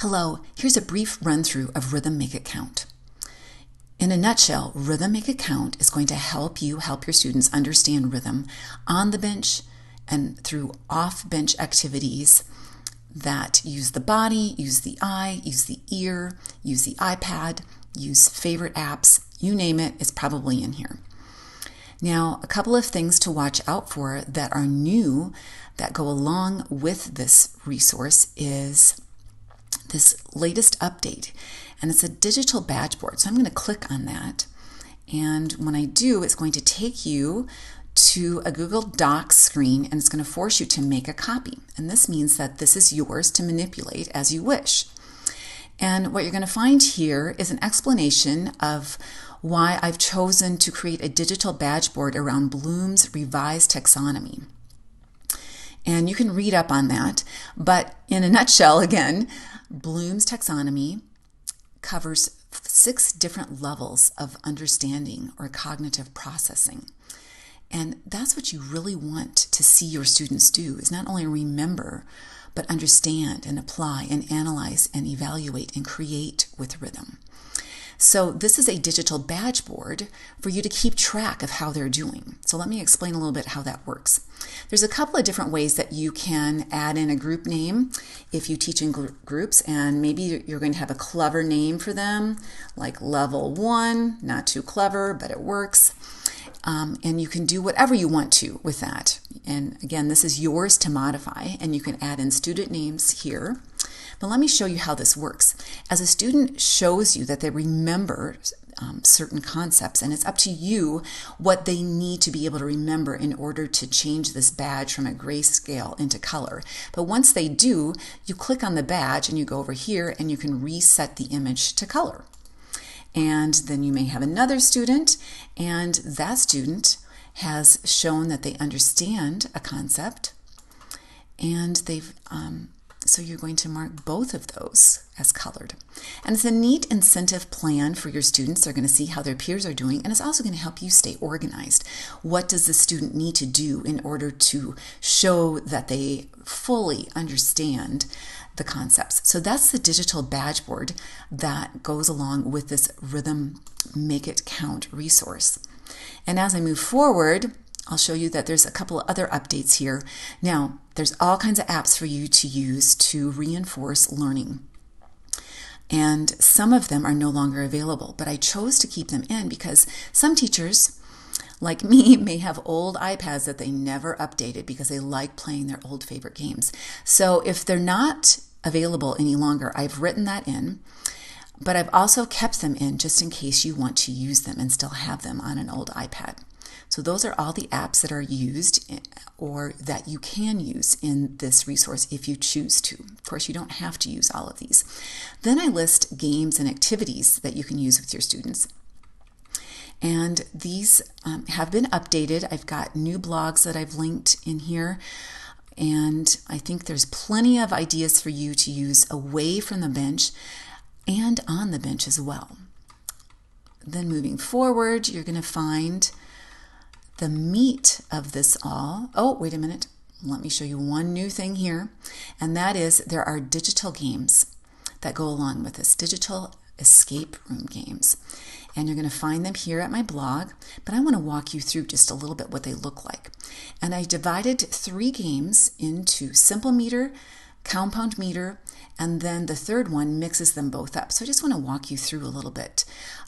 Hello, here's a brief run-through of Rhythm Make It Count. In a nutshell, Rhythm Make It Count is going to help your students understand rhythm on the bench and through off-bench activities that use the body, use the eye, use the ear, use the iPad, use favorite apps, you name it, it's probably in here. Now, a couple of things to watch out for that are new that go along with this resource is this latest update, and it's a digital badge board. So I'm going to click on that, and when I do, it's going to take you to a Google Docs screen, and it's going to force you to make a copy. And this means that this is yours to manipulate as you wish. And what you're going to find here is an explanation of why I've chosen to create a digital badge board around Bloom's revised taxonomy. And you can read up on that, but in a nutshell, again, Bloom's taxonomy covers 6 different levels of understanding or cognitive processing. And that's what you really want to see your students do, is not only remember, but understand and apply and analyze and evaluate and create with rhythm. So this is a digital badge board for you to keep track of how they're doing. So let me explain a little bit how that works. There's a couple of different ways that you can add in a group name if you teach in groups, and maybe you're going to have a clever name for them, like level 1, not too clever, but it works. And you can do whatever you want to with that. And again, this is yours to modify, and you can add in student names here. But let me show you how this works. As a student shows you that they remember certain concepts, and it's up to you what they need to be able to remember in order to change this badge from a grayscale into color. But once they do, you click on the badge and you go over here and you can reset the image to color. And then you may have another student, and that student has shown that they understand a concept, and they've so you're going to mark both of those as colored. And it's a neat incentive plan for your students. They're going to see how their peers are doing, and it's also going to help you stay organized. What does the student need to do in order to show that they fully understand the concepts? So that's the digital badge board that goes along with this Rhythm Make It Count resource. And as I move forward, I'll show you that there's a couple of other updates here. Now, there's all kinds of apps for you to use to reinforce learning. And some of them are no longer available, but I chose to keep them in because some teachers, like me, may have old iPads that they never updated because they like playing their old favorite games. So if they're not available any longer, I've written that in, but I've also kept them in just in case you want to use them and still have them on an old iPad. So those are all the apps that are used or that you can use in this resource if you choose to. Of course, you don't have to use all of these. Then I list games and activities that you can use with your students. And these have been updated. I've got new blogs that I've linked in here. And I think there's plenty of ideas for you to use away from the bench and on the bench as well. Then moving forward, you're going to find the meat of this all. Oh, wait a minute. Let me show you one new thing here. And that is there are digital games that go along with this, digital escape room games. And you're going to find them here at my blog, but I want to walk you through just a little bit what they look like. And I divided 3 games into simple meter, compound meter, and then the third one mixes them both up. So I just want to walk you through a little bit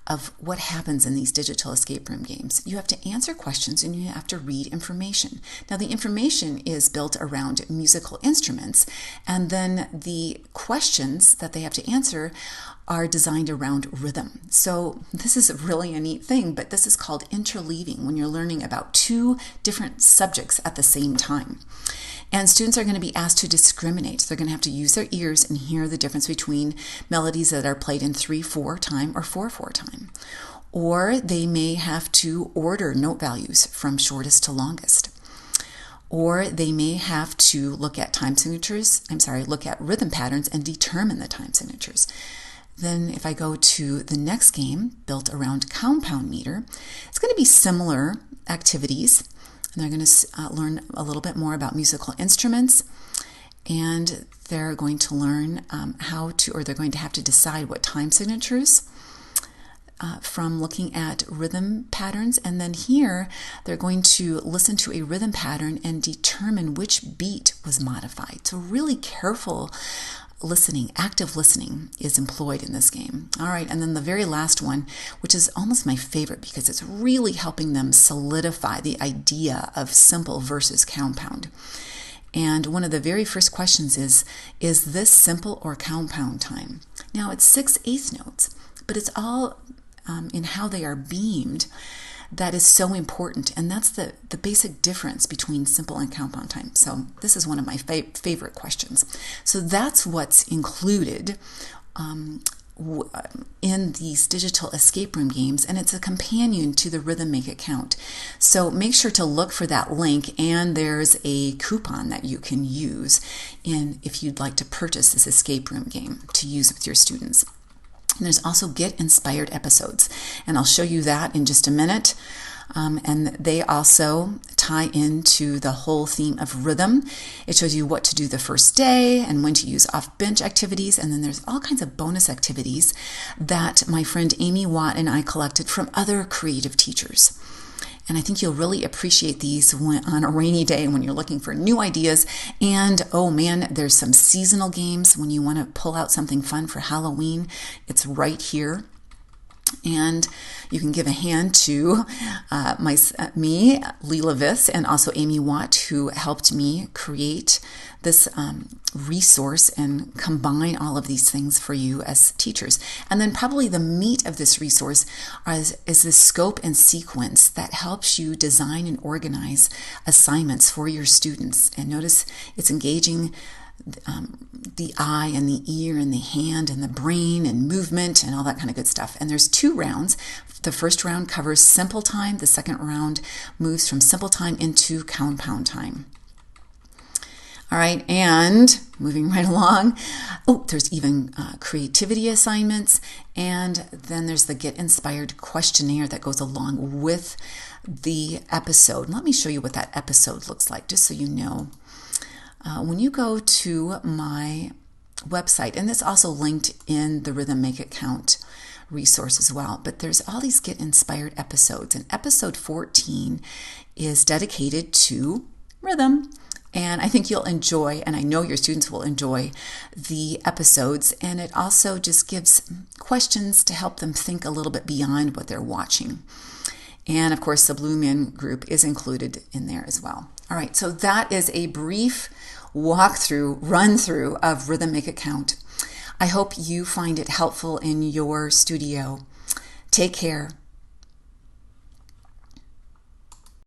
of what happens in these digital escape room games. You have to answer questions and you have to read information. Now the information is built around musical instruments, and then the questions that they have to answer are designed around rhythm. So this is really a neat thing, but this is called interleaving when you're learning about 2 different subjects at the same time. And students are going to be asked to discriminate. They're going to have to use their ears and hear the difference between melodies that are played in 3/4 time or 4/4 time. Or they may have to order note values from shortest to longest. Or they may have to look at look at rhythm patterns and determine the time signatures. Then if I go to the next game built around compound meter, it's going to be similar activities. And they're going to learn a little bit more about musical instruments and they're going to learn they're going to have to decide what time signatures from looking at rhythm patterns. And then here, they're going to listen to a rhythm pattern and determine which beat was modified. So really careful listening, active listening is employed in this game. All right, and then the very last one, which is almost my favorite because it's really helping them solidify the idea of simple versus compound. And one of the very first questions is this simple or compound time? Now, it's 6/8 notes, but it's all in how they are beamed that is so important. And that's the basic difference between simple and compound time. So this is one of my favorite questions. So that's what's included in these digital escape room games, and it's a companion to the Rhythm Make It Count. So make sure to look for that link, and there's a coupon that you can use if you'd like to purchase this escape room game to use with your students. And there's also Get Inspired episodes, and I'll show you that in just a minute. And they also tie into the whole theme of rhythm. It shows you what to do the first day and when to use off-bench activities. And then there's all kinds of bonus activities that my friend Amy Watt and I collected from other creative teachers. And I think you'll really appreciate these on a rainy day when you're looking for new ideas. And oh man, there's some seasonal games when you want to pull out something fun for Halloween. It's right here. And you can give a hand to me, Leela Viss, and also Amy Watt, who helped me create this resource and combine all of these things for you as teachers. And then probably the meat of this resource is the scope and sequence that helps you design and organize assignments for your students. And notice it's engaging the eye and the ear and the hand and the brain and movement and all that kind of good stuff. And there's 2 rounds. The first round covers simple time. The second round moves from simple time into compound time. All right, and moving right along. Oh, there's even creativity assignments, and then there's the Get Inspired questionnaire that goes along with the episode. Let me show you what that episode looks like, just so you know. When you go to my website, and this also linked in the Rhythm Make It Count resource as well, but there's all these Get Inspired episodes, and episode 14 is dedicated to rhythm. And I think you'll enjoy, and I know your students will enjoy the episodes, and it also just gives questions to help them think a little bit beyond what they're watching. And of course, the Blue Man Group is included in there as well. All right, so that is a brief run through of Rhythm Make It Count. I hope you find it helpful in your studio. Take care.